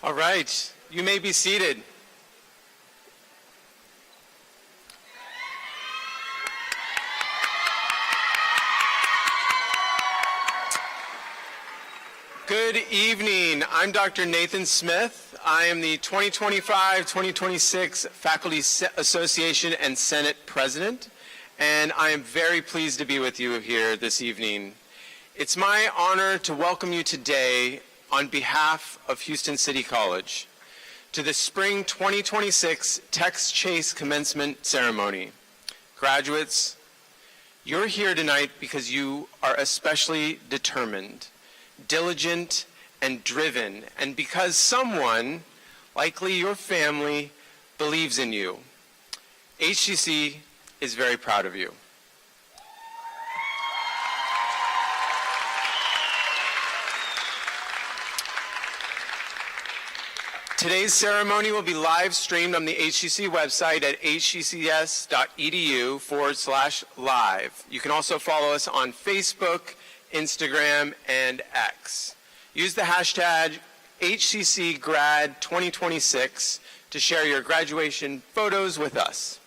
All right, you may be seated. Good evening. I'm Dr. Nathan Smith. I am the 2025-2026 Faculty Association and Senate President, and I am very pleased to be with you here this evening. It's my honor to welcome you today on behalf of Houston City College to the Spring 2026 TxCHSE Commencement Ceremony. Graduates, you're here tonight because you are especially determined, diligent, and driven, and because someone, likely your family, believes in you. HCC is very proud of you. Today's ceremony will be live streamed on the HCC website at hccs.edu/live. You can also follow us on Facebook, Instagram, and X. Use the hashtag HCCGrad2026 to share your graduation photos with us.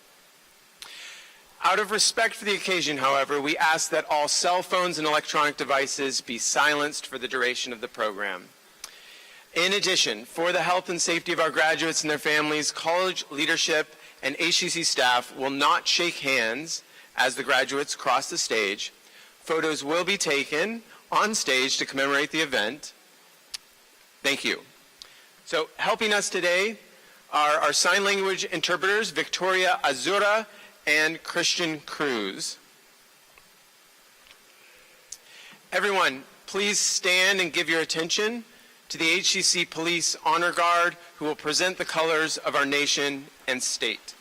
Out of respect for the occasion, however, we ask that all cell phones and electronic devices be silenced for the duration of the program. In addition, for the health and safety of our graduates and their families, college leadership and HCC staff will not shake hands as the graduates cross the stage. Photos will be taken on stage to commemorate the event. Thank you. So helping us today are our sign language interpreters, Victoria Azura and Christian Cruz. Everyone, please stand and give your attention to the HCC Police Honor Guard, who will present the colors of our nation and state.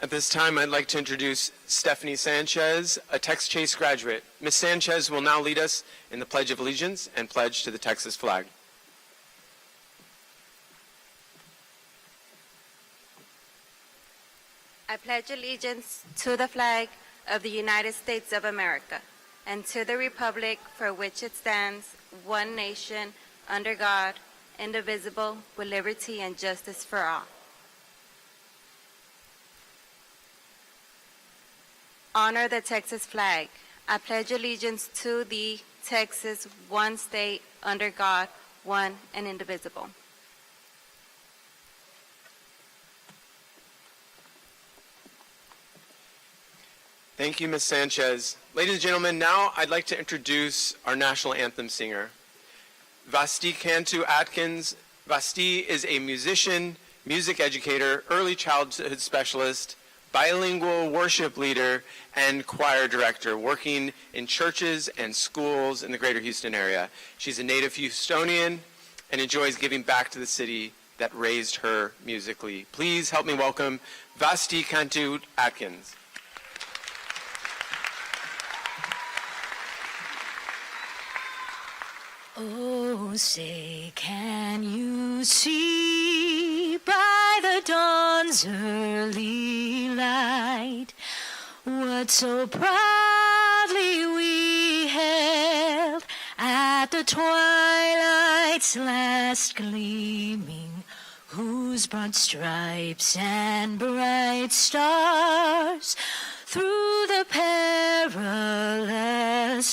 At this time, I'd like to introduce Stephanie Sanchez, a TxCHSE graduate. Ms. Sanchez will now lead us in the Pledge of Allegiance and pledge to the Texas flag. I pledge allegiance to the flag of the United States of America and to the republic for which it stands, one nation, under God, indivisible, with liberty and justice for all. Honor the Texas flag. I pledge allegiance to the Texas, one state, under God, one and indivisible. Thank you, Ms. Sanchez. Ladies and gentlemen, now I'd like to introduce our national anthem singer, Vasti Cantu Atkins. Vasti is a musician, music educator, early childhood specialist, bilingual worship leader, and choir director working in churches and schools in the greater Houston area. She's a native Houstonian and enjoys giving back to the city that raised her musically. Please help me welcome Vasti Cantu Atkins. Oh, say, can you see by the dawn's early light what so proudly we hailed at the twilight's last gleaming, whose broad stripes and bright stars through the perilous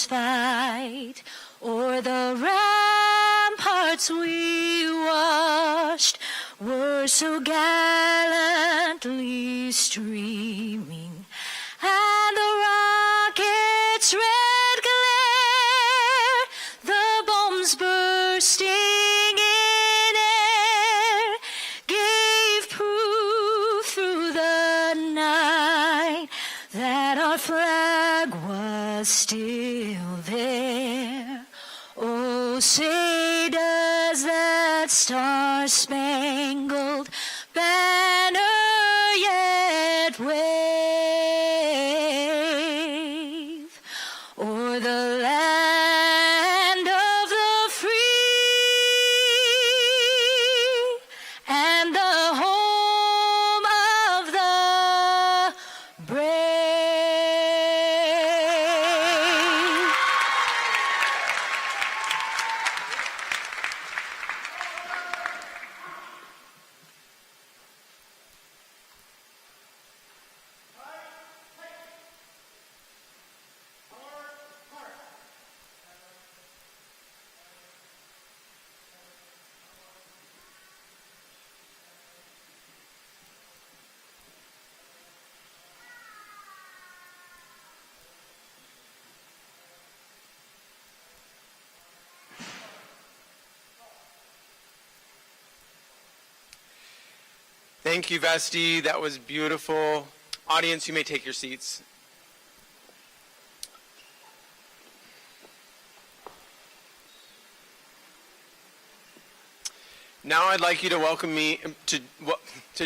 fight o'er the ramparts we watched were so gallantly streaming, and the rocket's red glare, the bomb's was still there. Oh, say does that star-spangled banner yet wave o'er the land of the free and the home of the brave? Thank you, Vesti. That was beautiful. Audience, you may take your seats. Now I'd like you to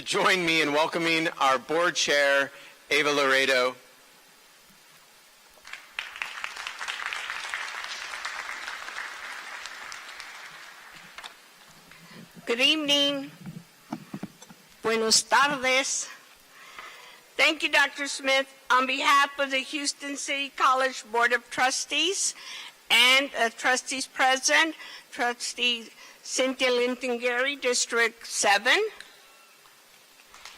join me in welcoming our board chair, Ava Laredo. Good evening. Buenos tardes. Thank you, Dr. Smith. On behalf of the Houston City College Board of Trustees and Trustees President, Trustee Cynthia Linton-Gary, District 7,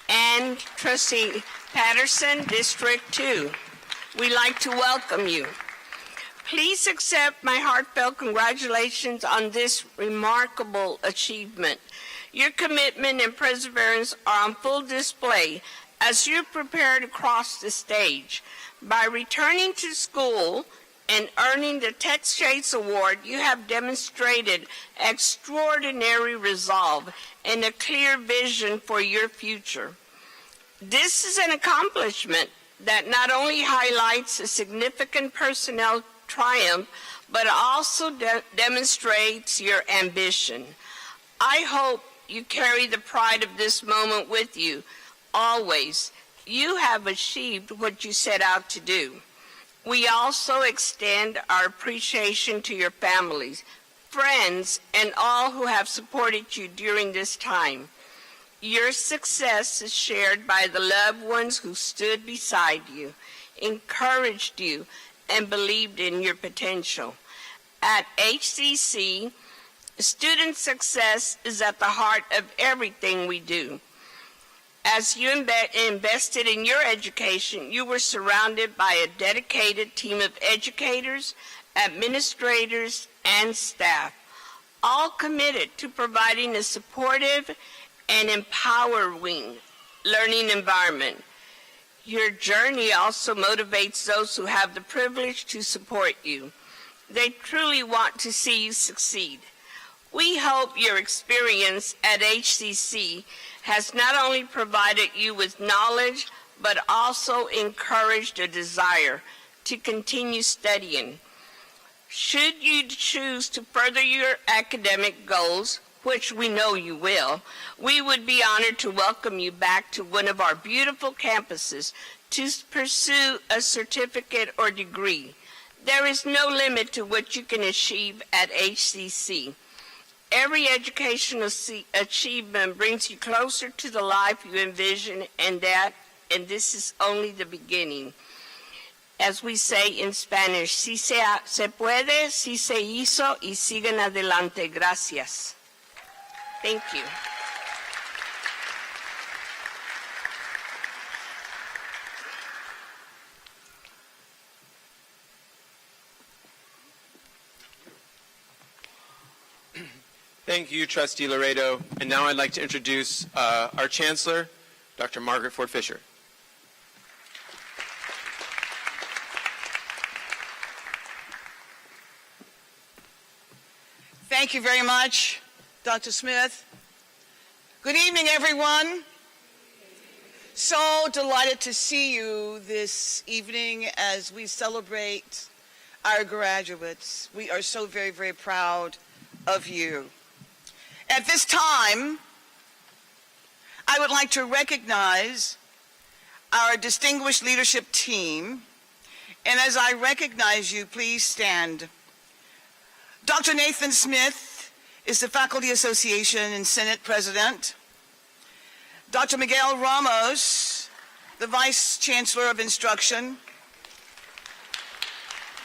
and Trustee Patterson, District 2, we'd like to welcome you. Please accept my heartfelt congratulations on this remarkable achievement. Your commitment and perseverance are on full display as you prepare to cross the stage. By returning to school and earning the TxCHSE Award, you have demonstrated extraordinary resolve and a clear vision for your future. This is an accomplishment that not only highlights a significant personnel triumph, but also demonstrates your ambition. I hope you carry the pride of this moment with you always. You have achieved what you set out to do. We also extend our appreciation to your families, friends, and all who have supported you during this time. Your success is shared by the loved ones who stood beside you, encouraged you, and believed in your potential. At HCC, student success is at the heart of everything we do. As you invested in your education, you were surrounded by a dedicated team of educators, administrators, and staff, all committed to providing a supportive and empowering learning environment. Your journey also motivates those who have the privilege to support you. They truly want to see you succeed. We hope your experience at HCC has not only provided you with knowledge, but also encouraged a desire to continue studying. Should you choose to further your academic goals, which we know you will, we would be honored to welcome you back to one of our beautiful campuses to pursue a certificate or degree. There is no limit to what you can achieve at HCC. Every educational achievement brings you closer to the life you envision, and this is only the beginning. As we say in Spanish, si se puede, si se hizo, y sigan adelante. Gracias. Thank you. Thank you, Trustee Laredo. And now I'd like to introduce our Chancellor, Dr. Margaret Ford Fisher. Thank you very much, Dr. Smith. Good evening, everyone. So delighted to see you this evening as we celebrate our graduates. We are so very, very proud of you. At this time, I would like to recognize our distinguished leadership team. And as I recognize you, please stand. Dr. Nathan Smith is the Faculty Association and Senate President. Dr. Miguel Ramos, the Vice Chancellor of Instruction.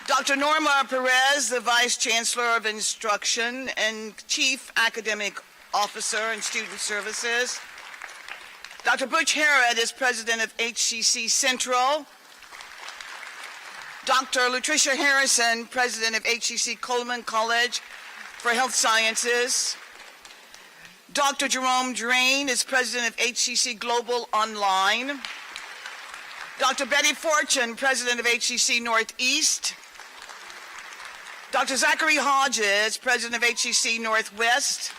Dr. Norma Perez, the Vice Chancellor of Instruction and Chief Academic Officer and Student Services. Dr. Butch Harrod is President of HCC Central. Dr. Latricia Harrison, President of HCC Coleman College for Health Sciences. Dr. Jerome Drain is President of HCC Global Online. Dr. Betty Fortune, President of HCC Northeast. Dr. Zachary Hodges, President of HCC Northwest.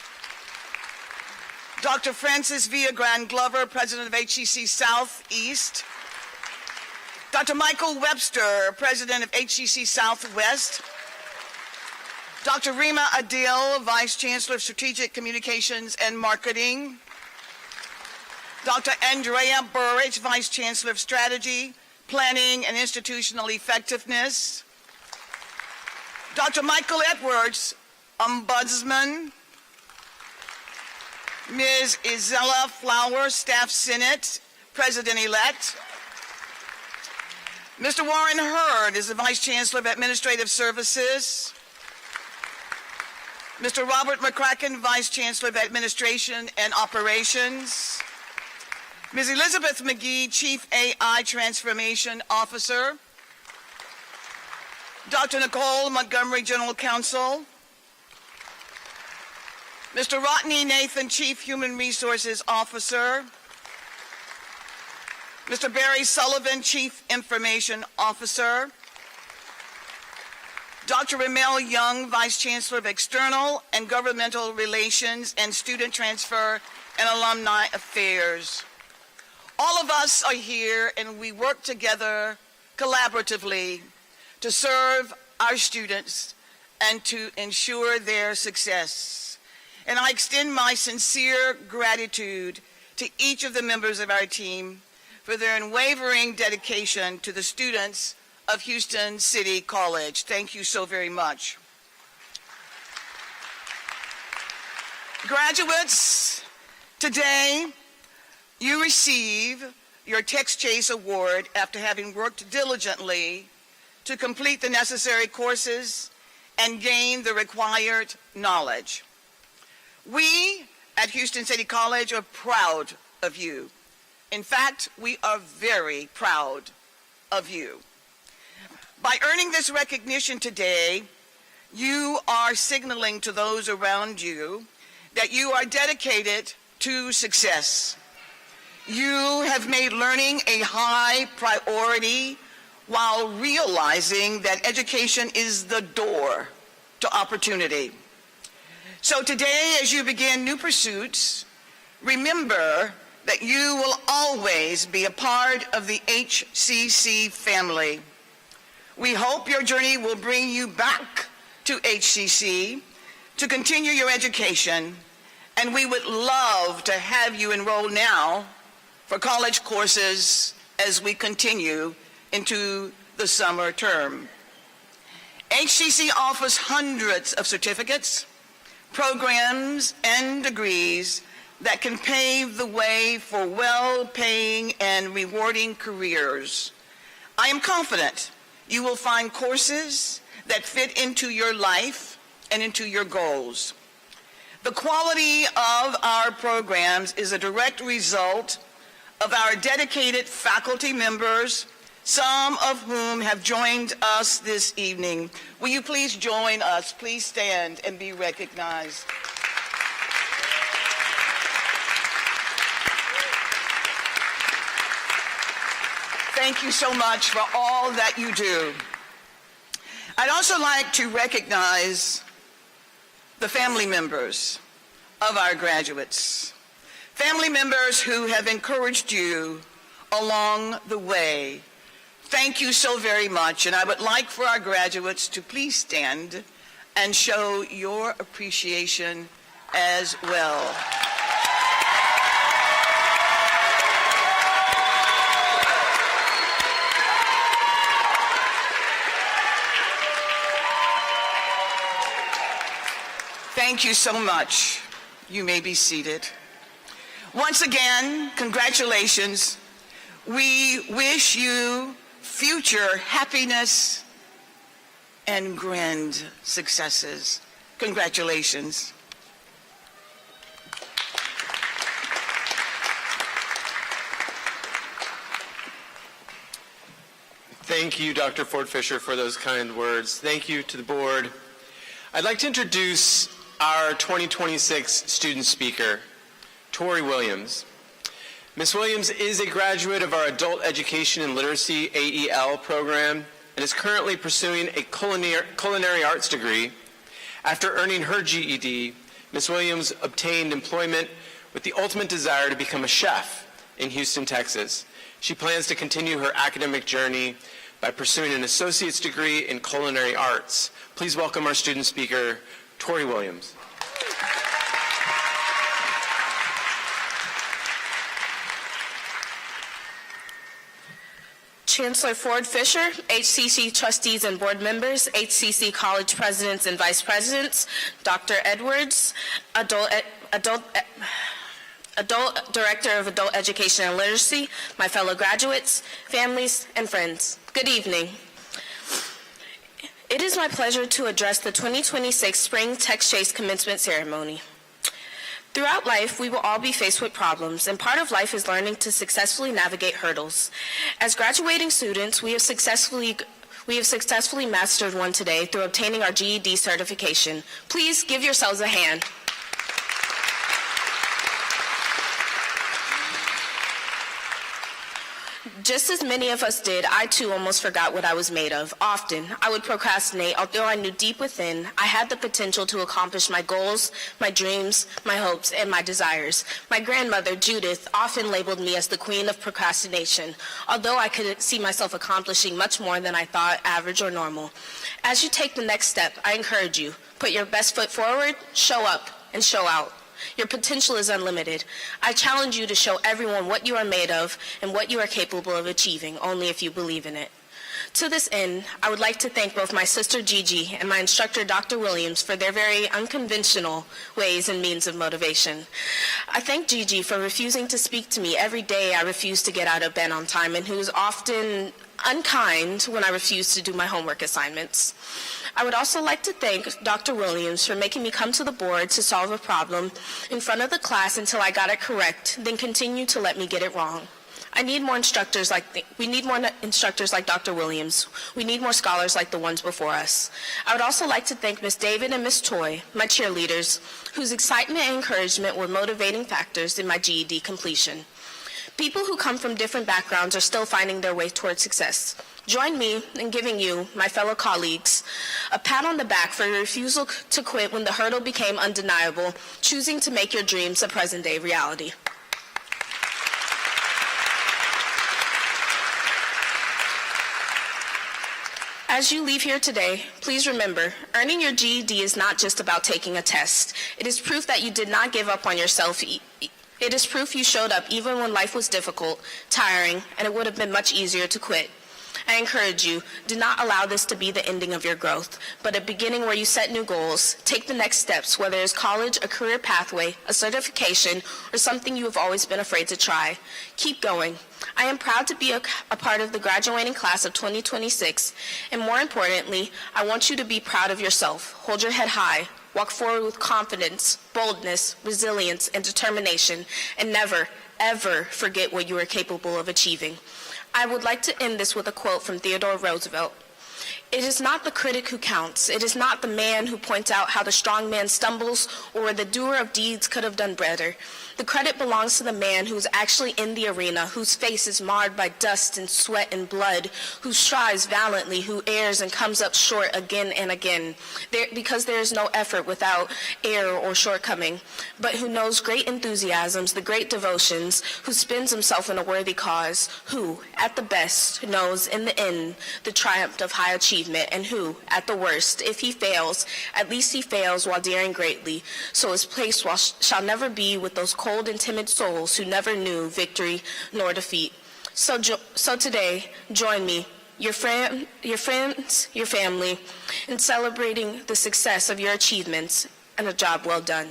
Dr. Francis Villagran Glover, President of HCC Southeast. Dr. Michael Webster, President of HCC Southwest. Dr. Rima Adil, Vice Chancellor of Strategic Communications and Marketing. Dr. Andrea Burrich, Vice Chancellor of Strategy, Planning and Institutional Effectiveness. Dr. Michael Edwards, Ombudsman. Ms. Isella Flower, Staff Senate, President-elect. Mr. Warren Hurd is the Vice Chancellor of Administrative Services. Mr. Robert McCracken, Vice Chancellor of Administration and Operations. Ms. Elizabeth McGee, Chief AI Transformation Officer. Dr. Nicole Montgomery, General Counsel. Mr. Rodney Nathan, Chief Human Resources Officer. Mr. Barry Sullivan, Chief Information Officer. Dr. Ramel Young, Vice Chancellor of External and Governmental Relations and Student Transfer and Alumni Affairs. All of us are here and we work together collaboratively to serve our students and to ensure their success. And I extend my sincere gratitude to each of the members of our team for their unwavering dedication to the students of Houston City College. Thank you so very much. Graduates, today you receive your TxCHSE Award after having worked diligently to complete the necessary courses and gain the required knowledge. We at Houston City College are proud of you. In fact, we are very proud of you. By earning this recognition today, you are signaling to those around you that you are dedicated to success. You have made learning a high priority while realizing that education is the door to opportunity. So today, as you begin new pursuits, remember that you will always be a part of the HCC family. We hope your journey will bring you back to HCC to continue your education, and we would love to have you enroll now for college courses as we continue into the summer term. HCC offers hundreds of certificates, programs, and degrees that can pave the way for well-paying and rewarding careers. I am confident you will find courses that fit into your life and into your goals. The quality of our programs is a direct result of our dedicated faculty members, some of whom have joined us this evening. Will you please join us? Please stand and be recognized. Thank you so much for all that you do. I'd also like to recognize the family members of our graduates. Family members who have encouraged you along the way. Thank you so very much, and I would like for our graduates to please stand and show your appreciation as well. Thank you so much. You may be seated. Once again, congratulations. We wish you future happiness and grand successes. Congratulations. Thank you, Dr. Ford Fisher, for those kind words. Thank you to the board. I'd like to introduce our 2026 student speaker, Tori Williams. Ms. Williams is a graduate of our Adult Education and Literacy AEL program and is currently pursuing a culinary arts degree. After earning her GED, Ms. Williams obtained employment with the ultimate desire to become a chef in Houston, Texas. She plans to continue her academic journey by pursuing an associate's degree in culinary arts. Please welcome our student speaker, Tori Williams. Chancellor Ford Fisher, HCC trustees and board members, HCC college presidents and vice presidents, Dr. Edwards, Adult Director of Adult Education and Literacy, my fellow graduates, families, and friends. Good evening. It is my pleasure to address the 2026 Spring TxCHSE Commencement Ceremony. Throughout life, we will all be faced with problems, and part of life is learning to successfully navigate hurdles. As graduating students, we have successfully mastered one today through obtaining our GED certification. Please give yourselves a hand. Just as many of us did, I too almost forgot what I was made of. Often, I would procrastinate, although I knew deep within I had the potential to accomplish my goals, my dreams, my hopes, and my desires. My grandmother, Judith, often labeled me as the queen of procrastination, although I could see myself accomplishing much more than I thought average or normal. As you take the next step, I encourage you, put your best foot forward, show up, and show out. Your potential is unlimited. I challenge you to show everyone what you are made of and what you are capable of achieving, only if you believe in it. To this end, I would like to thank both my sister Gigi and my instructor Dr. Williams for their very unconventional ways and means of motivation. I thank Gigi for refusing to speak to me every day I refused to get out of bed on time, and who is often unkind when I refuse to do my homework assignments. I would also like to thank Dr. Williams for making me come to the board to solve a problem in front of the class until I got it correct, then continue to let me get it wrong. We need more instructors like Dr. Williams. We need more scholars like the ones before us. I would also like to thank Ms. David and Ms. Toy, my cheerleaders, whose excitement and encouragement were motivating factors in my GED completion. People who come from different backgrounds are still finding their way toward success. Join me in giving you, my fellow colleagues, a pat on the back for your refusal to quit when the hurdle became undeniable, choosing to make your dreams a present-day reality. As you leave here today, please remember, earning your GED is not just about taking a test. It is proof that you did not give up on yourself. It is proof you showed up even when life was difficult, tiring, and it would have been much easier to quit. I encourage you, do not allow this to be the ending of your growth, but a beginning where you set new goals. Take the next steps, whether it's college, a career pathway, a certification, or something you have always been afraid to try. Keep going. I am proud to be a part of the graduating class of 2026, and more importantly, I want you to be proud of yourself. Hold your head high. Walk forward with confidence, boldness, resilience, and determination, and never, ever forget what you are capable of achieving. I would like to end this with a quote from Theodore Roosevelt. It is not the critic who counts. It is not the man who points out how the strong man stumbles or the doer of deeds could have done better. The credit belongs to the man who's actually in the arena, whose face is marred by dust and sweat and blood, who strives valiantly, who errs and comes up short again and again, because there is no effort without error or shortcoming, but who knows great enthusiasms, the great devotions, who spends himself in a worthy cause, who, at the best, knows in the end the triumph of high achievement, and who, at the worst, if he fails, at least he fails while daring greatly, so his place shall never be with those cold and timid souls who never knew victory nor defeat. So today, join me, your friends, your family, in celebrating the success of your achievements and a job well done.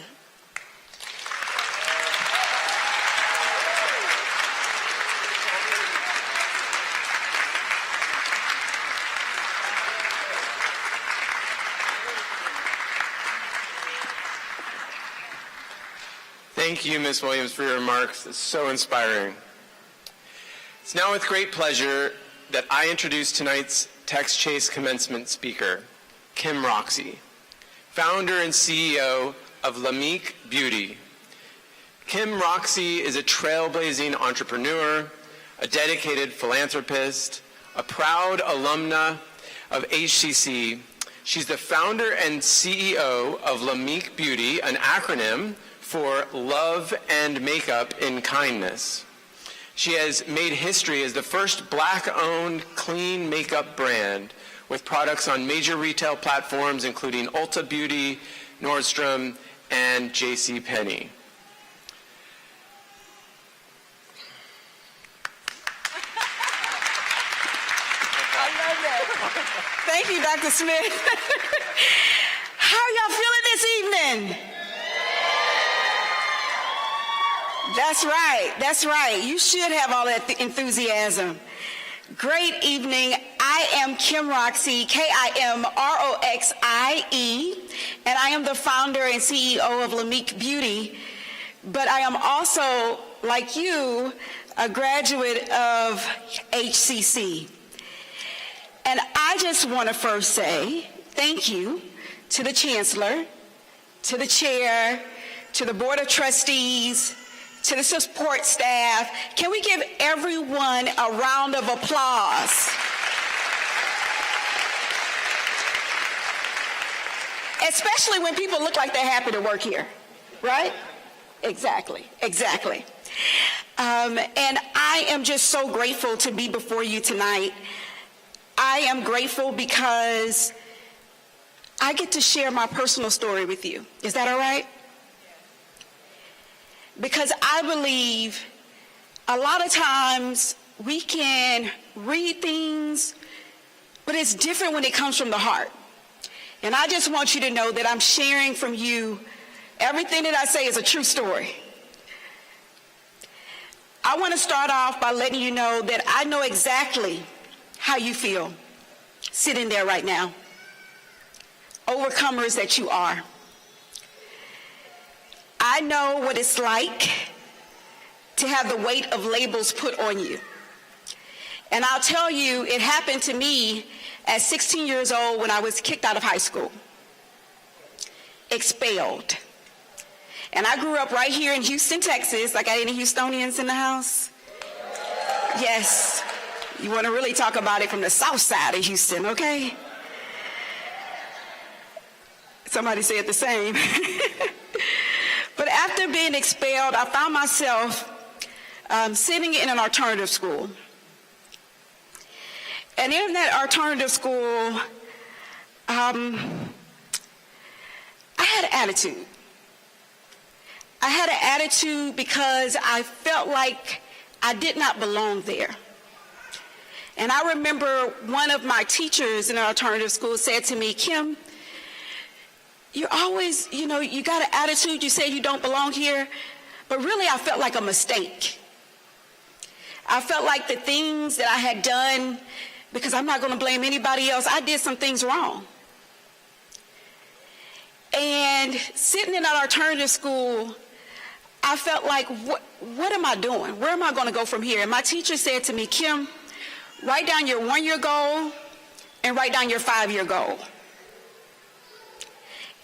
Thank you, Ms. Williams, for your remarks. It's so inspiring. It's now with great pleasure that I introduce tonight's TxCHSE Commencement speaker, Kim Roxy, founder and CEO of Lamique Beauty. Kim Roxy is a trailblazing entrepreneur, a dedicated philanthropist, a proud alumna of HCC. She's the founder and CEO of Lamique Beauty, an acronym for Love and Makeup in Kindness. She has made history as the first Black-owned clean makeup brand with products on major retail platforms including Ulta Beauty, Nordstrom, and JCPenney. I love that. Thank you, Dr. Smith. How are y'all feeling this evening? That's right. That's right. You should have all that enthusiasm. Great evening. I am Kim Roxy, Kimroxie, and I am the founder and CEO of Lamique Beauty. But I am also, like you, a graduate of HCC. And I just want to first say thank you to the Chancellor, to the Chair, to the Board of Trustees, to the support staff. Can we give everyone a round of applause? Especially when people look like they're happy to work here, right? Exactly, exactly. And I am just so grateful to be before you tonight. I am grateful because I get to share my personal story with you. Is that all right? Because I believe a lot of times we can read things, but it's different when it comes from the heart. And I just want you to know that I'm sharing from you everything that I say is a true story. I want to start off by letting you know that I know exactly how you feel sitting there right now. Overcomers that you are. I know what it's like to have the weight of labels put on you. And I'll tell you, it happened to me at 16 years old when I was kicked out of high school. Expelled. And I grew up right here in Houston, Texas. I got any Houstonians in the house? Yes. You want to really talk about it from the south side of Houston, okay? Somebody said the same. But after being expelled, I found myself sitting in an alternative school. And in that alternative school, I had an attitude. I had an attitude because I felt like I did not belong there. And I remember one of my teachers in an alternative school said to me, Kim, you're always, you got an attitude, you say you don't belong here, but really I felt like a mistake. I felt like the things that I had done, because I'm not going to blame anybody else, I did some things wrong. And sitting in that alternative school, I felt like, what am I doing? Where am I going to go from here? And my teacher said to me, Kim, write down your 1-year goal and write down your 5-year goal.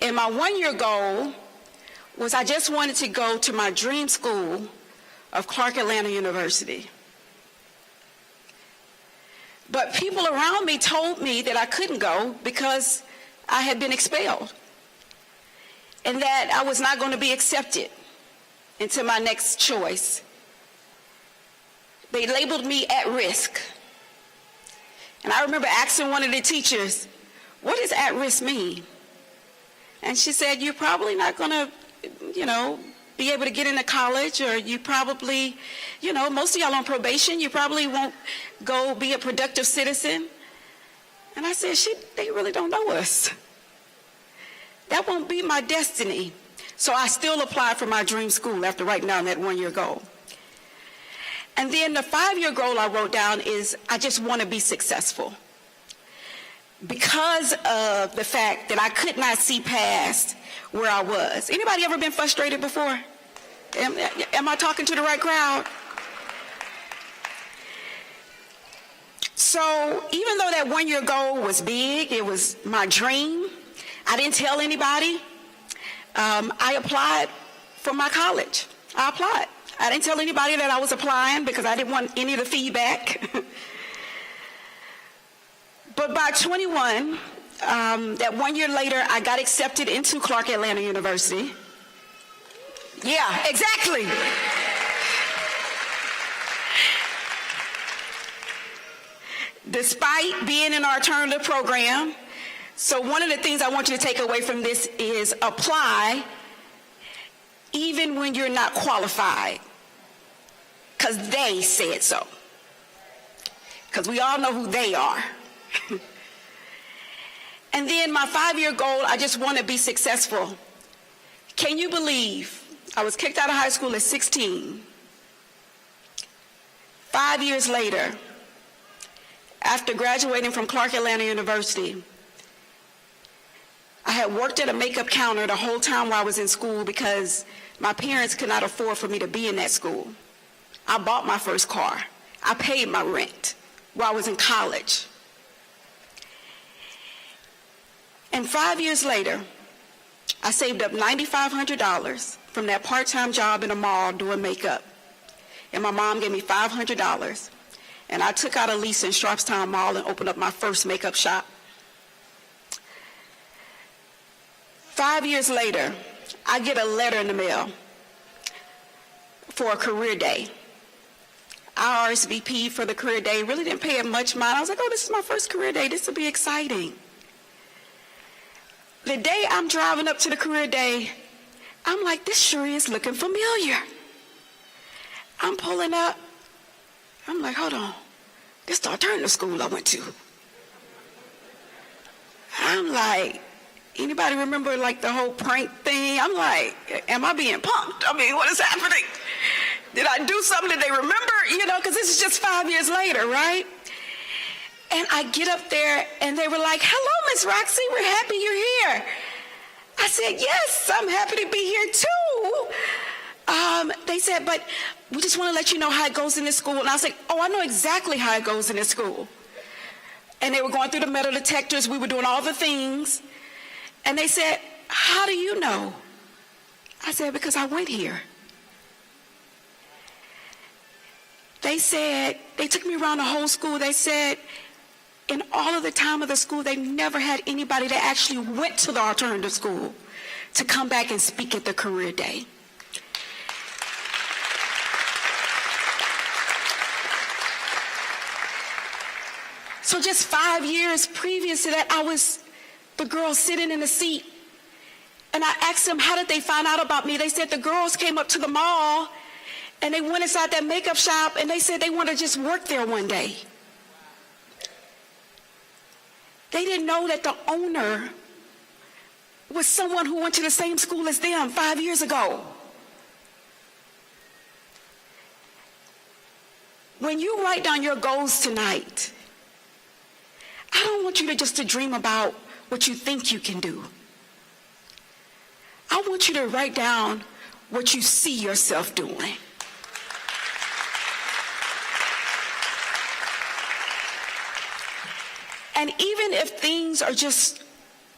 And my 1-year goal was I just wanted to go to my dream school of Clark Atlanta University. But people around me told me that I couldn't go because I had been expelled and that I was not going to be accepted into my next choice. They labeled me at risk. And I remember asking one of the teachers, what does at risk mean? And she said, you're probably not going to, be able to get into college, or you probably, most of y'all on probation, you probably won't go be a productive citizen. And I said, they really don't know us. That won't be my destiny. So I still applied for my dream school after writing down that 1-year goal. And then the 5-year goal I wrote down is I just want to be successful. Because of the fact that I could not see past where I was. Anybody ever been frustrated before? Am I talking to the right crowd? So even though that 1-year goal was big, it was my dream, I didn't tell anybody. I applied for my college. I applied. I didn't tell anybody that I was applying because I didn't want any of the feedback. But by 21, that 1 year later, I got accepted into Clark Atlanta University. Yeah, exactly. Despite being in our alternative program. So one of the things I want you to take away from this is apply even when you're not qualified. Because they said so. Because we all know who they are. And then my 5-year goal, I just want to be successful. Can you believe I was kicked out of high school at 16? 5 years later, after graduating from Clark Atlanta University, I had worked at a makeup counter the whole time while I was in school because my parents could not afford for me to be in that school. I bought my first car. I paid my rent while I was in college. And 5 years later, I saved up $9,500 from that part-time job in a mall doing makeup. And my mom gave me $500. And I took out a lease in Sharpstown Mall and opened up my first makeup shop. 5 years later, I get a letter in the mail for a career day. I RSVP'd for the career day, really didn't pay it much mind. I was like, oh, this is my first career day. This will be exciting. The day I'm driving up to the career day, I'm like, this sure is looking familiar. I'm pulling up. I'm like, hold on. This is the alternative school I went to. I'm like, anybody remember like the whole prank thing? I'm like, am I being punked? I mean, what is happening? Did I do something that they remember? Because this is just 5 years later, right? And I get up there and they were like, hello, Miss Roxy, we're happy you're here. I said, yes, I'm happy to be here too. They said, but we just want to let you know how it goes in this school. And I was like, oh, I know exactly how it goes in this school. And they were going through the metal detectors. We were doing all the things. And they said, how do you know? I said, because I went here. They said, they took me around the whole school. They said, in all of the time of the school, they never had anybody that actually went to the alternative school to come back and speak at the career day. So just 5 years previous to that, I was the girl sitting in the seat. And I asked them, how did they find out about me? They said the girls came up to the mall and they went inside that makeup shop and they said they wanted to just work there one day. They didn't know that the owner was someone who went to the same school as them 5 years ago. When you write down your goals tonight, I don't want you to dream about what you think you can do. I want you to write down what you see yourself doing. And even if things are just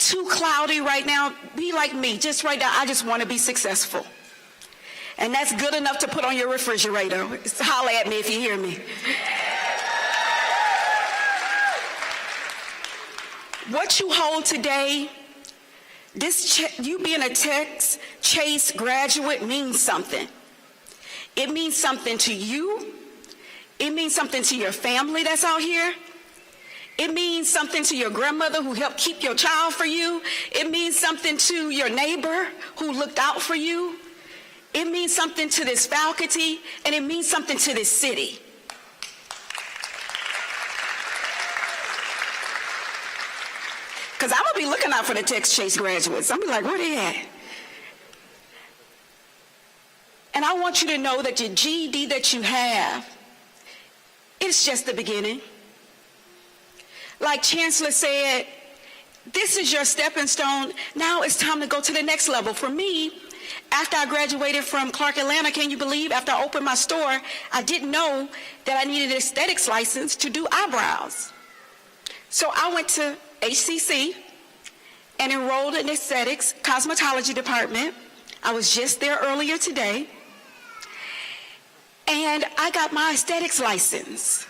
too cloudy right now, be like me. Just right now, I just want to be successful. And that's good enough to put on your refrigerator. Holler at me if you hear me. What you hold today, you being a TxCHSE graduate means something. It means something to you. It means something to your family that's out here. It means something to your grandmother who helped keep your child for you. It means something to your neighbor who looked out for you. It means something to this faculty, and it means something to this city. Because I'm going to be looking out for the TxCHSE graduates. I'm going to be like, where they at? And I want you to know that your GED that you have, it's just the beginning. Like Chancellor said, this is your stepping stone. Now it's time to go to the next level. For me, after I graduated from Clark Atlanta, can you believe, after I opened my store, I didn't know that I needed an aesthetics license to do eyebrows. So I went to HCC and enrolled in aesthetics cosmetology department. I was just there earlier today. And I got my aesthetics license.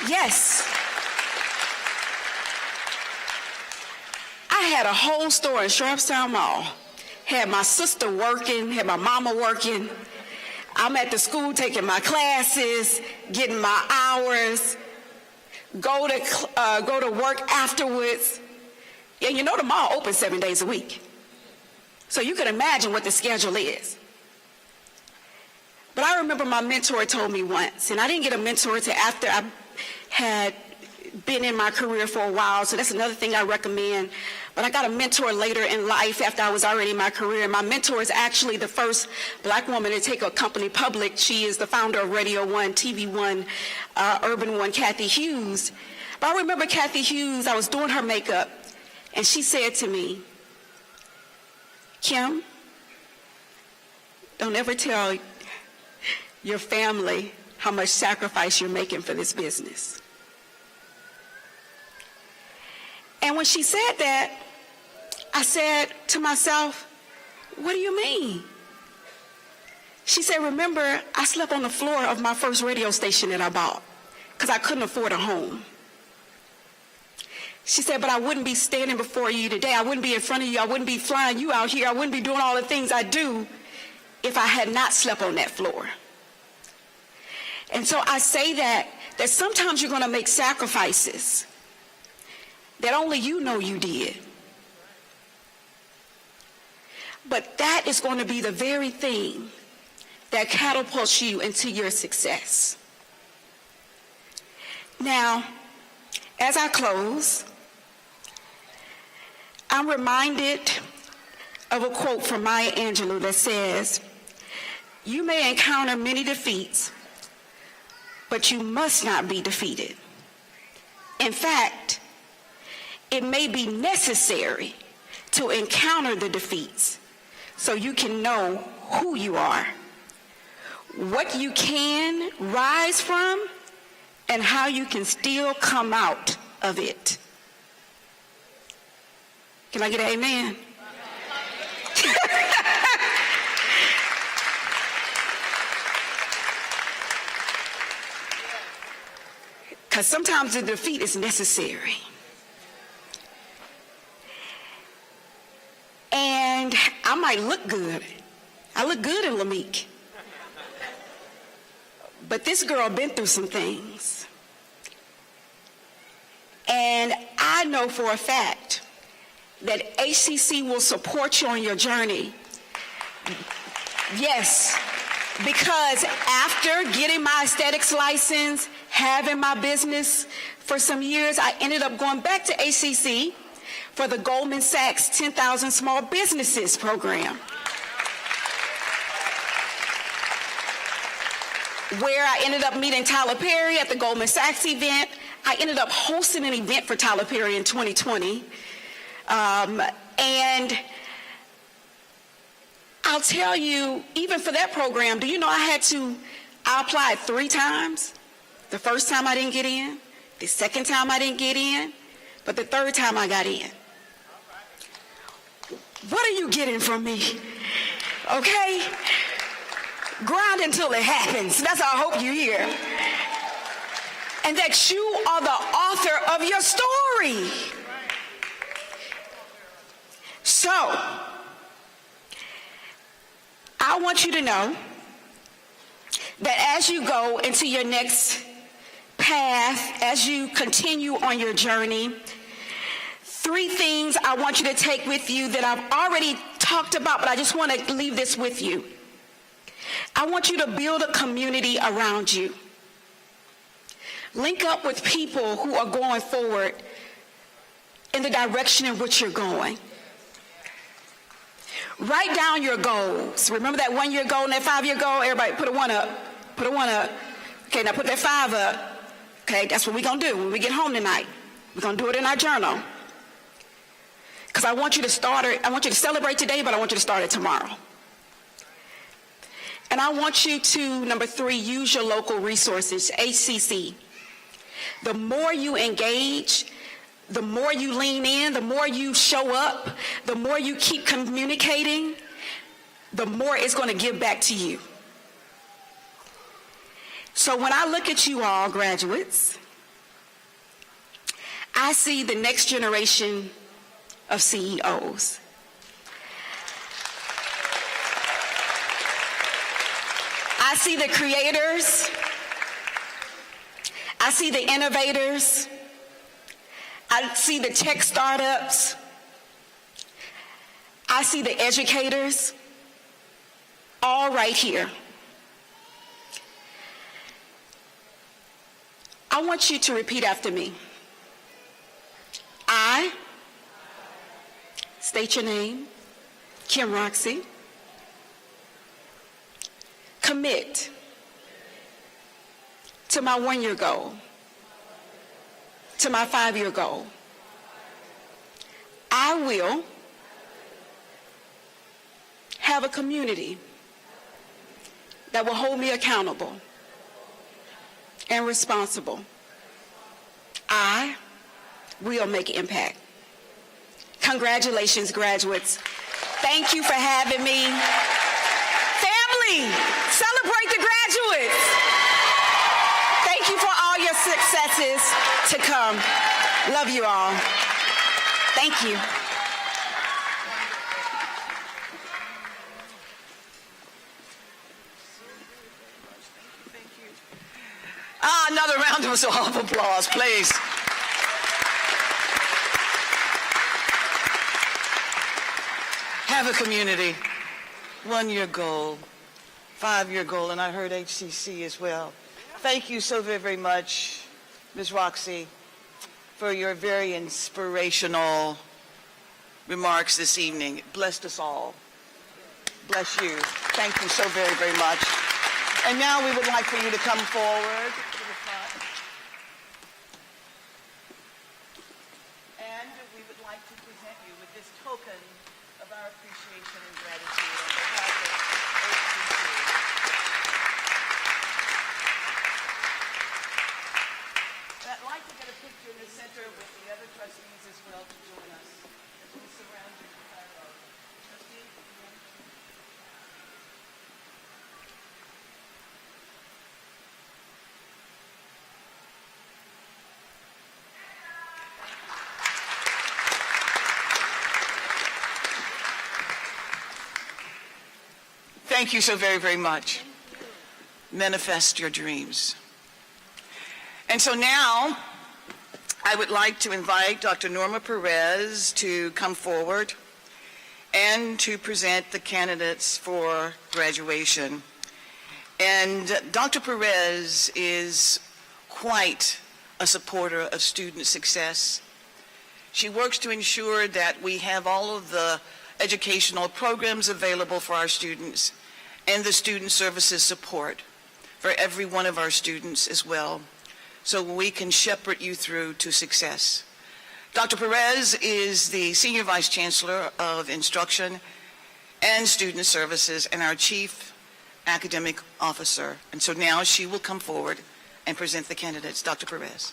Yes. I had a whole store in Sharpstown Mall. Had my sister working, had my mama working. I'm at the school taking my classes, getting my hours, go to work afterwards. And you know the mall opens 7 days a week. So you can imagine what the schedule is. But I remember my mentor told me once, and I didn't get a mentor until after I had been in my career for a while, so that's another thing I recommend. But I got a mentor later in life after I was already in my career. My mentor is actually the first black woman to take a company public. She is the founder of Radio One, TV One, Urban One, Kathy Hughes. But I remember Kathy Hughes, I was doing her makeup, and she said to me, Kim, don't ever tell your family how much sacrifice you're making for this business. And when she said that, I said to myself, what do you mean? She said, remember, I slept on the floor of my first radio station that I bought because I couldn't afford a home. She said, but I wouldn't be standing before you today. I wouldn't be in front of you. I wouldn't be flying you out here. I wouldn't be doing all the things I do if I had not slept on that floor. And so I say that sometimes you're going to make sacrifices that only you know you did. But that is going to be the very thing that catapults you into your success. Now, as I close, I'm reminded of a quote from Maya Angelou that says, you may encounter many defeats, but you must not be defeated. In fact, it may be necessary to encounter the defeats so you can know who you are, what you can rise from, and how you can still come out of it. Can I get an amen? Because sometimes the defeat is necessary. And I might look good. I look good in Lamique. But this girl been through some things. And I know for a fact that HCC will support you on your journey. Yes, because after getting my aesthetics license, having my business for some years, I ended up going back to HCC for the Goldman Sachs 10,000 Small Businesses program, where I ended up meeting Tyler Perry at the Goldman Sachs event. I ended up hosting an event for Tyler Perry in 2020. And I'll tell you, even for that program, do you know I applied 3 times? The first time I didn't get in, the second time I didn't get in, but the third time I got in. What are you getting from me? Okay? Grind until it happens. That's what I hope you hear. And that you are the author of your story. So, I want you to know that as you go into your next path, as you continue on your journey, 3 things I want you to take with you that I've already talked about, but I just want to leave this with you. I want you to build a community around you. Link up with people who are going forward in the direction in which you're going. Write down your goals. Remember that 1-year goal and that 5-year goal? Everybody put a 1 up. Put a 1 up. Okay, now put that 5 up. Okay, that's what we're going to do when we get home tonight. We're going to do it in our journal. Because I want you to start it. I want you to celebrate today, but I want you to start it tomorrow. And I want you to, number 3, use your local resources, HCC. The more you engage, the more you lean in, the more you show up, the more you keep communicating, the more it's going to give back to you. So when I look at you all, graduates, I see the next generation of CEOs. I see the creators. I see the innovators. I see the tech startups. I see the educators, all right here. I want you to repeat after me. I, state your name, Kim Roxy, commit to my 1-year goal, to my 5-year goal. I will have a community that will hold me accountable and responsible. I will make an impact. Congratulations, graduates. Thank you for having me. Family, celebrate the graduates. Thank you for all your successes to come. Love you all. Thank you. Another round of applause, please. Have a community. 1-year goal, 5-year goal, and I heard HCC as well. Thank you so very, very much, Ms. Roxy, for your very inspirational remarks this evening. It blessed us all. Bless you. Thank you so very, very much. And now we would like for you to come forward to the front. And we would like to present you with this token of our appreciation and gratitude on behalf of HCC. I'd like to get a picture in the center with the other trustees as well to join us as we surround you with our love. Trustee? Thank you so very, very much. Manifest your dreams. And so now, I would like to invite Dr. Norma Perez to come forward and to present the candidates for graduation. And Dr. Perez is quite a supporter of student success. She works to ensure that we have all of the educational programs available for our students and the student services support for every one of our students as well, so we can shepherd you through to success. Dr. Perez is the Senior Vice Chancellor of Instruction and Student Services and our Chief Academic Officer. And so now she will come forward and present the candidates. Dr. Perez.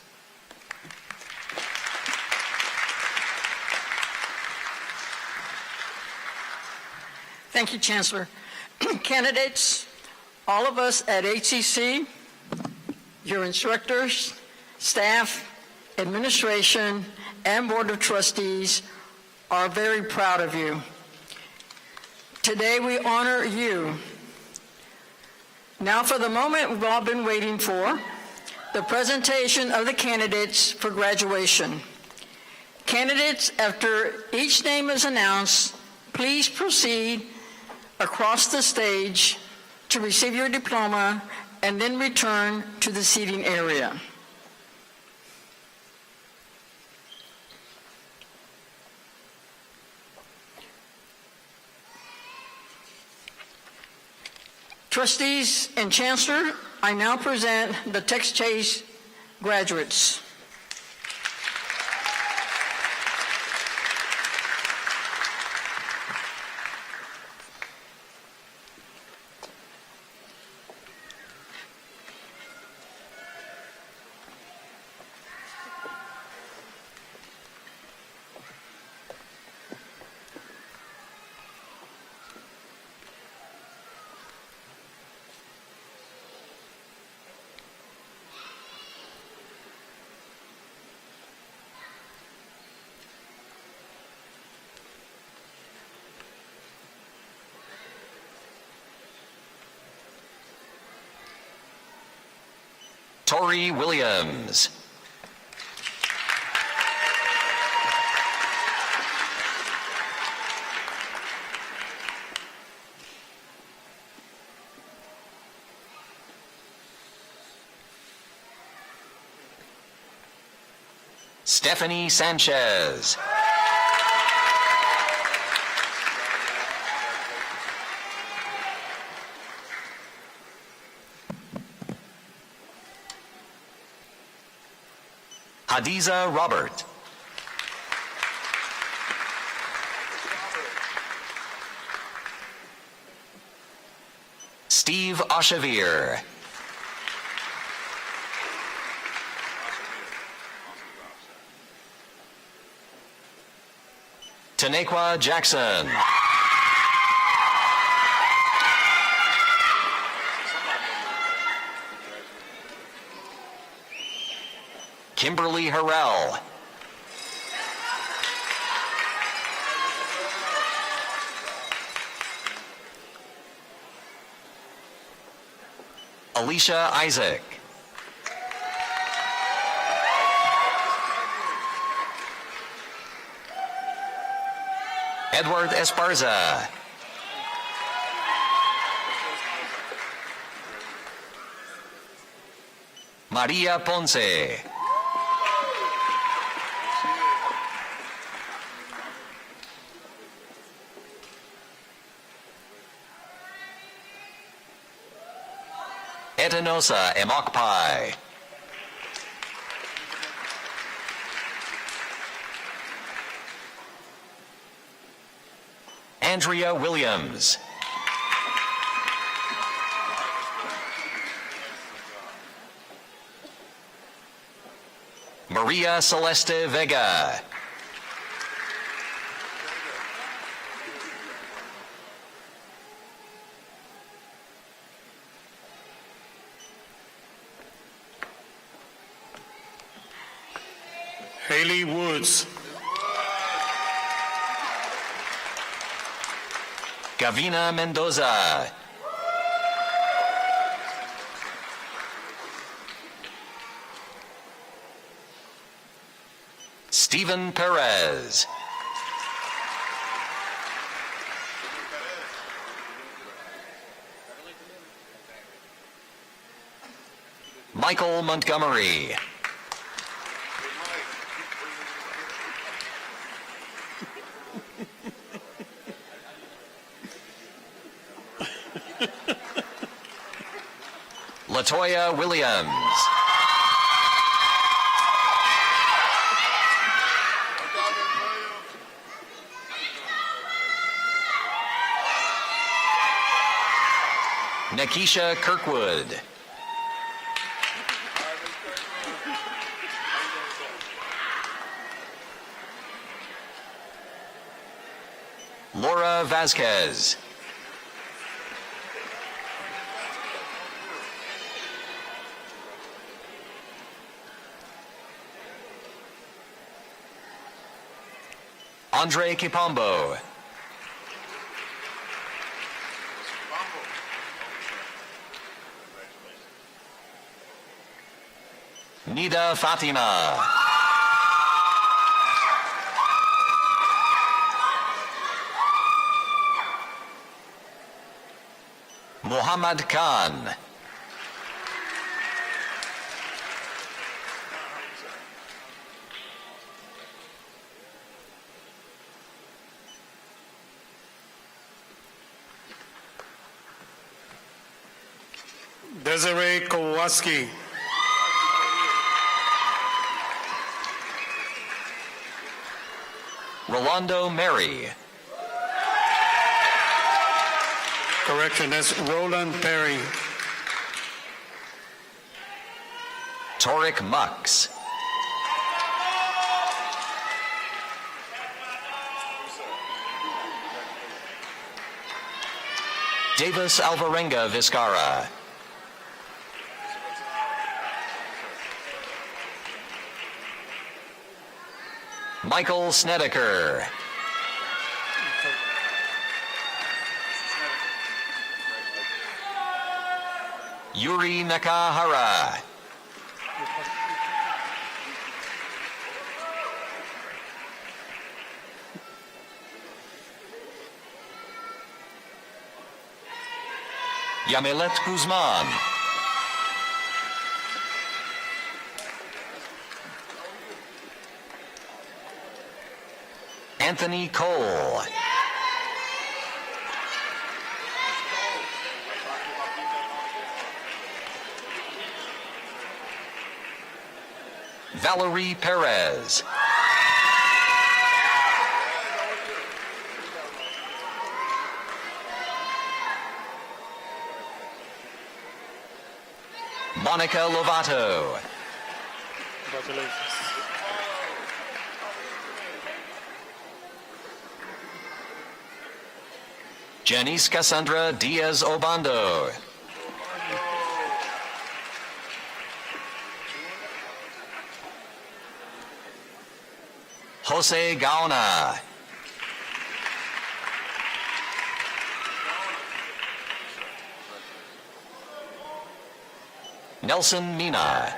Thank you, Chancellor. Candidates, all of us at HCC, your instructors, staff, administration, and Board of Trustees are very proud of you. Today we honor you. Now for the moment we've all been waiting for, the presentation of the candidates for graduation. Candidates, after each name is announced, please proceed across the stage to receive your diploma and then return to the seating area. Trustees and Chancellor, I now present the TxCHSE graduates. Tori Williams. Stephanie Sanchez. Hadiza Robert. Steve Oshavir. Tanequa Jackson. Kimberly Harrell. Alicia Isaac. Edward Esparza. Maria Ponce. Etanosa Emokpai. Andrea Williams. Maria Celeste Vega. Haley Woods. Gavina Mendoza. Stephen Perez. Michael Montgomery. Latoya Williams. Nakisha Kirkwood. Laura Vasquez. Andre Kipombo. Nida Fatima. Muhammad Khan. Desiree Kowalski. Rolando Mary. Correction, that's Roland Perry. Toric Mux. Davis Alvarenga Vizcara. Michael Snedeker. Yuri Nakahara. Yamilet Guzman. Anthony Cole. Valerie Perez. Monica Lovato. Congratulations. Janice Cassandra Diaz Obando. Jose Gaona. Nelson Mina.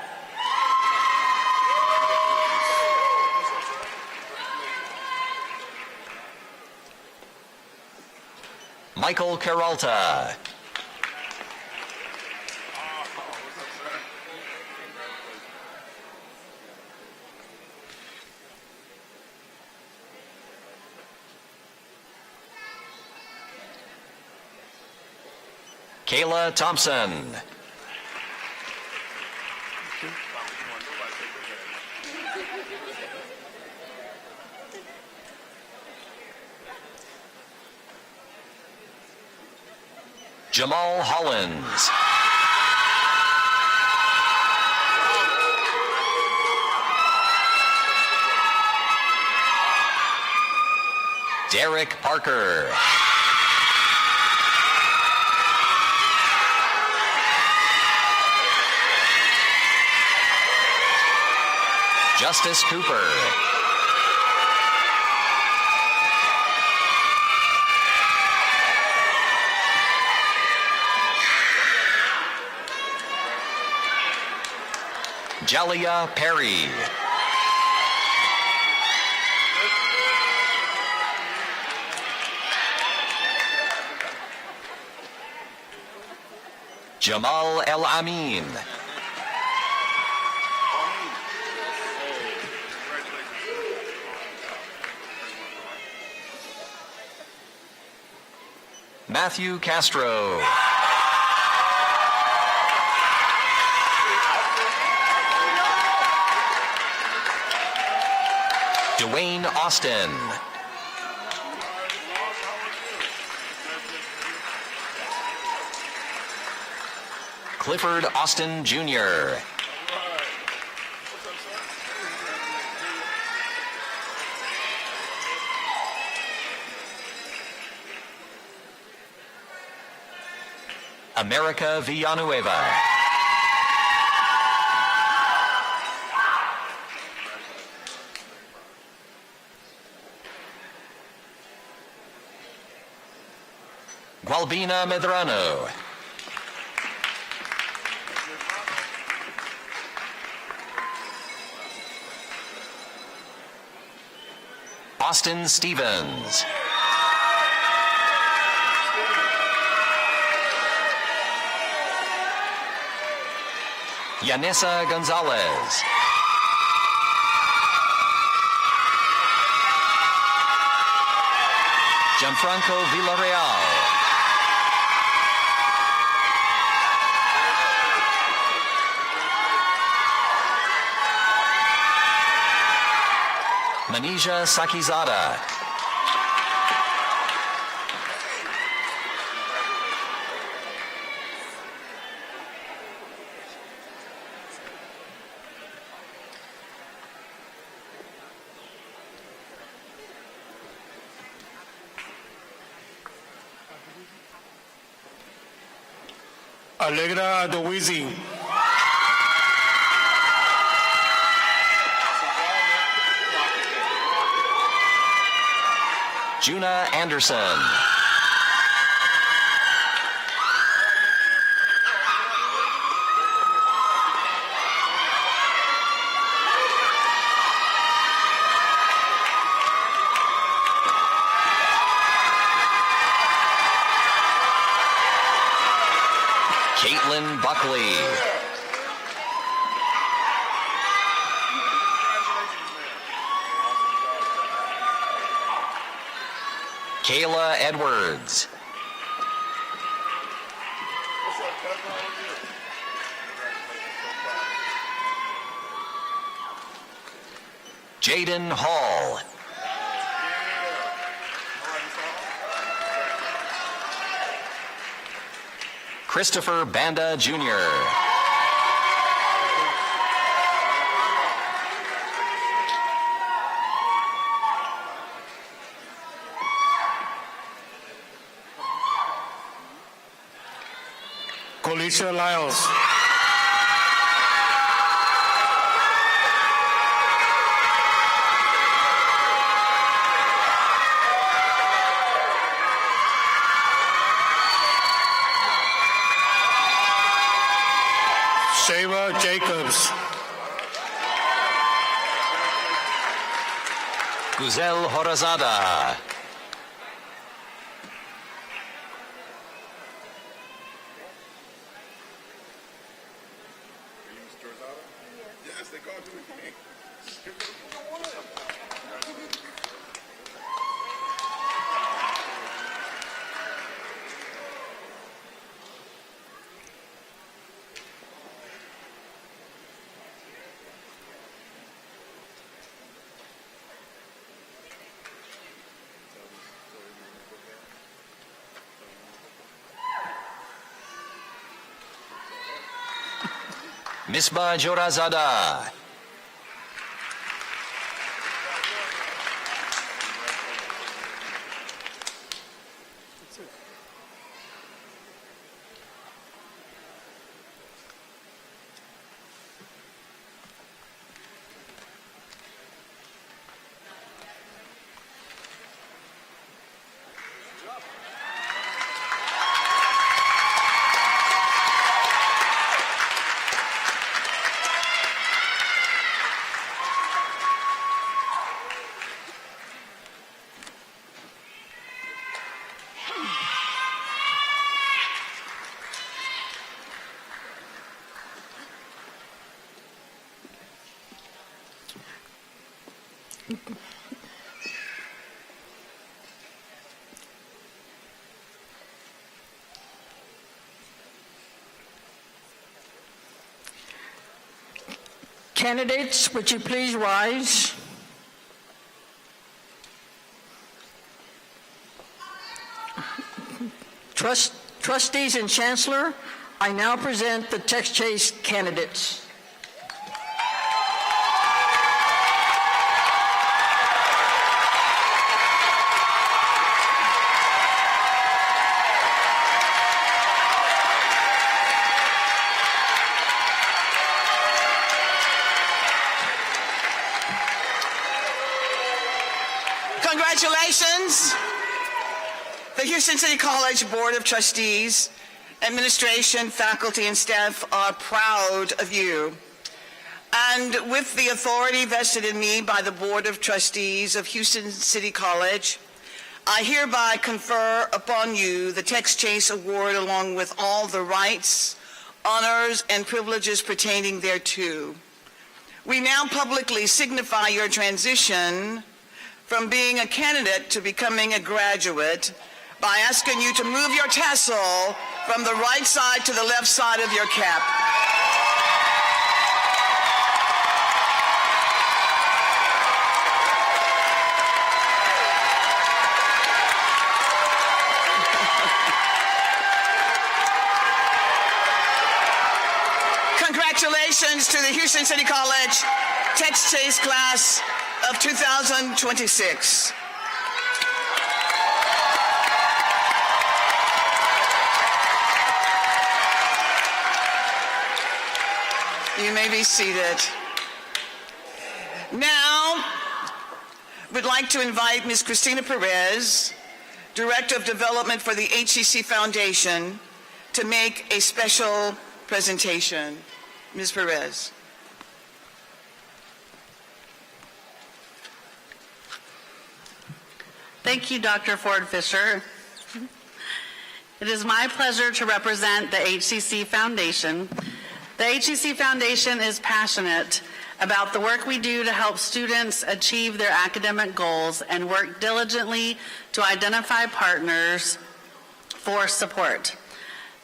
Michael Caralta. Kayla Thompson. Jamal Hollins. Derek Parker. Justice Cooper. Jalia Perry. Jamal El Amin. Matthew Castro. Dwayne Austin. Clifford Austin Jr. America Villanueva. Gualbina Medrano. Austin Stevens. Yanessa Gonzalez. Gianfranco Villarreal. Manisha Sakizada. Allegra Adowizi. Juna Anderson. Caitlin Buckley. Kayla Edwards. Jaden Hall. Christopher Banda Jr. Colisha Lyles. Sheva Jacobs. Guzel Horazada. Misbah Jorazada. Candidates, would you please rise? Trustees and Chancellor, I now present the TxCHSE candidates. Congratulations. The Houston City College Board of Trustees, administration, faculty, and staff are proud of you. And with the authority vested in me by the Board of Trustees of Houston City College, I hereby confer upon you the TxCHSE Award along with all the rights, honors, and privileges pertaining thereto. We now publicly signify your transition from being a candidate to becoming a graduate by asking you to move your tassel from the right side to the left side of your cap. Congratulations to the Houston City College TxCHSE class of 2026. You may be seated. Now, we'd like to invite Ms. Christina Perez, Director of Development for the HCC Foundation, to make a special presentation. Ms. Perez. Thank you, Dr. Ford Fisher. It is my pleasure to represent the HCC Foundation. The HCC Foundation is passionate about the work we do to help students achieve their academic goals and work diligently to identify partners for support.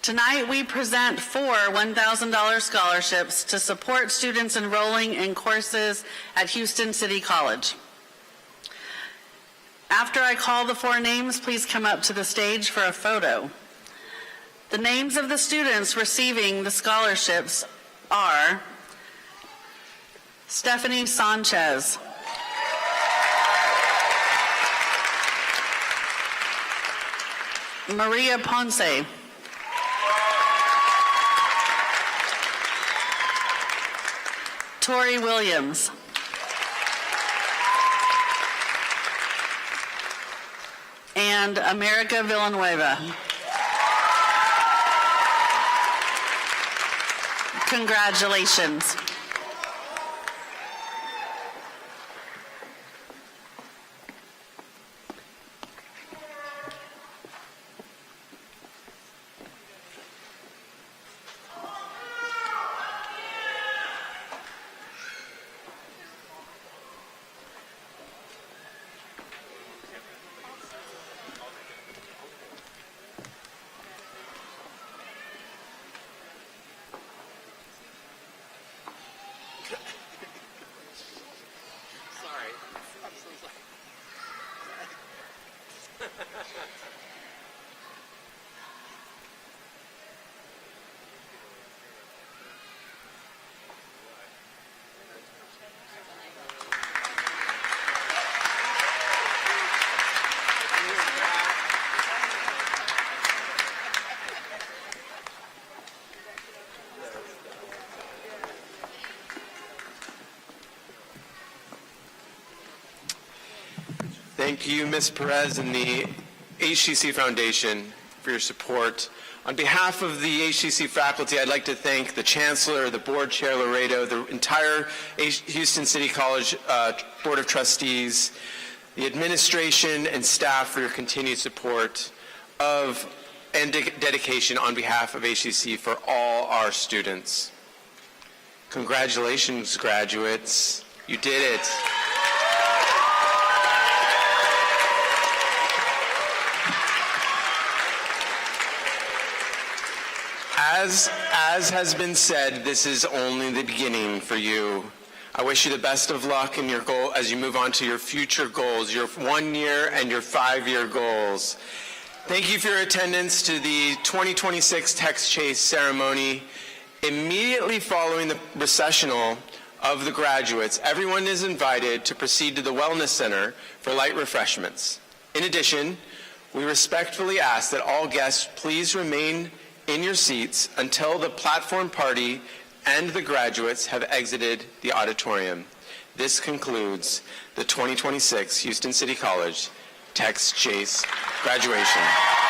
Tonight, we present 4 $1,000 scholarships to support students enrolling in courses at Houston City College. After I call the 4 names, please come up to the stage for a photo. The names of the students receiving the scholarships are Stephanie Sanchez, Maria Ponce, Tori Williams, and America Villanueva. Congratulations. Thank you, Ms. Perez and the HCC Foundation for your support. On behalf of the HCC faculty, I'd like to thank the Chancellor, the Board Chair Laredo, the entire Houston City College Board of Trustees, the administration and staff for your continued support of and dedication on behalf of HCC for all our students. Congratulations, graduates. You did it. As has been said, this is only the beginning for you. I wish you the best of luck in your goal as you move on to your future goals, your 1-year and your 5-year goals. Thank you for your attendance to the 2026 TxCHSE ceremony. Immediately following the recessional of the graduates, everyone is invited to proceed to the Wellness Center for light refreshments. In addition, we respectfully ask that all guests please remain in your seats until the platform party and the graduates have exited the auditorium. This concludes the 2026 Houston City College TxCHSE graduation.